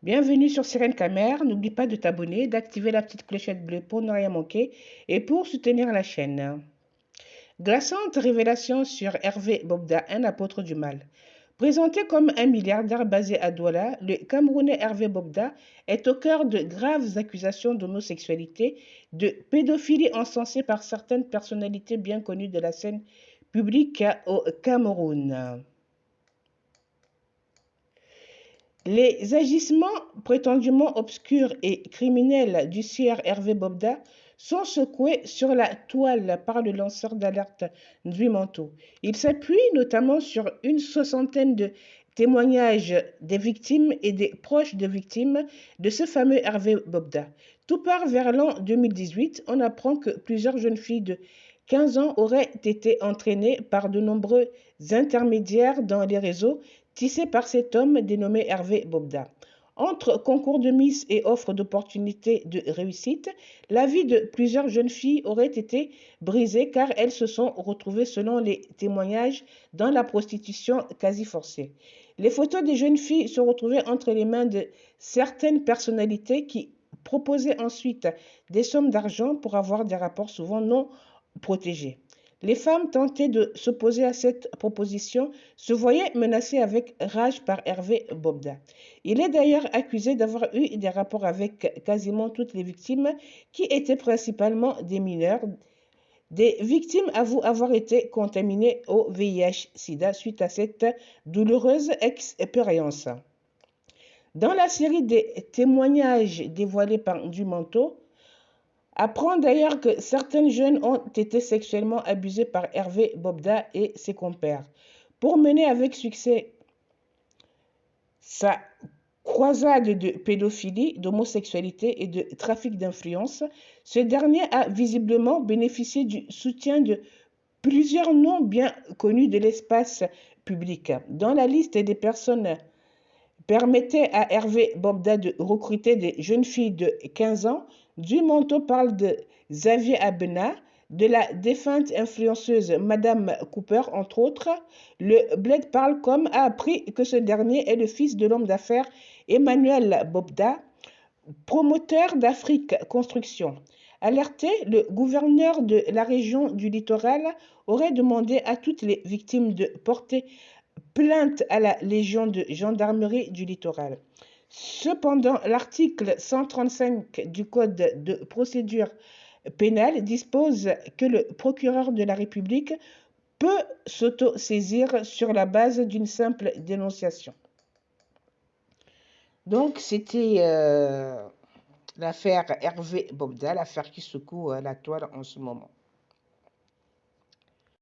Bienvenue sur Sirène Camer. N'oublie pas de t'abonner, d'activer la petite clochette bleue pour ne rien manquer et pour soutenir la chaîne. Glaçante révélation sur Hervé Bobda, un apôtre du mal. Présenté comme un milliardaire basé à Douala, le Camerounais Hervé Bobda est au cœur de graves accusations d'homosexualité, de pédophilie encensée par certaines personnalités bien connues de la scène publique au Cameroun. Les agissements prétendument obscurs et criminels du sieur Hervé Bobda sont secoués sur la toile par le lanceur d'alerte Ndui Manteau. Il s'appuie notamment sur une soixantaine de témoignages des victimes et des proches de victimes de ce fameux Hervé Bobda. Tout part vers l'an 2018. On apprend que plusieurs jeunes filles de 15 ans auraient été entraînées par de nombreux intermédiaires dans les réseaux tissé par cet homme dénommé Hervé Bobda. Entre concours de Miss et offres d'opportunités de réussite, la vie de plusieurs jeunes filles aurait été brisée car elles se sont retrouvées, selon les témoignages, dans la prostitution quasi forcée. Les photos des jeunes filles sont retrouvées entre les mains de certaines personnalités qui proposaient ensuite des sommes d'argent pour avoir des rapports souvent non protégés. Les femmes tentaient de s'opposer à cette proposition se voyaient menacées avec rage par Hervé Bobda. Il est d'ailleurs accusé d'avoir eu des rapports avec quasiment toutes les victimes qui étaient principalement des mineurs. Des victimes avouent avoir été contaminées au VIH-Sida suite à cette douloureuse expérience. Dans la série des témoignages dévoilés par Dumanteau, apprend d'ailleurs que certaines jeunes ont été sexuellement abusées par Hervé Bobda et ses compères. Pour mener avec succès sa croisade de pédophilie, d'homosexualité et de trafic d'influence, ce dernier a visiblement bénéficié du soutien de plusieurs noms bien connus de l'espace public. Dans la liste des personnes permettait à Hervé Bobda de recruter des jeunes filles de 15 ans. Dumanteau parle de Xavier Abena, de la défunte influenceuse Madame Cooper, entre autres. Le Bled parle comme a appris que ce dernier est le fils de l'homme d'affaires Emmanuel Bobda, promoteur d'Afrique Construction. Alerté, le gouverneur de la région du littoral aurait demandé à toutes les victimes de porter plainte à la Légion de gendarmerie du littoral. Cependant, l'article 135 du Code de procédure pénale dispose que le procureur de la République peut s'auto-saisir sur la base d'une simple dénonciation. Donc, c'était l'affaire Hervé Bobda, l'affaire qui secoue la toile en ce moment.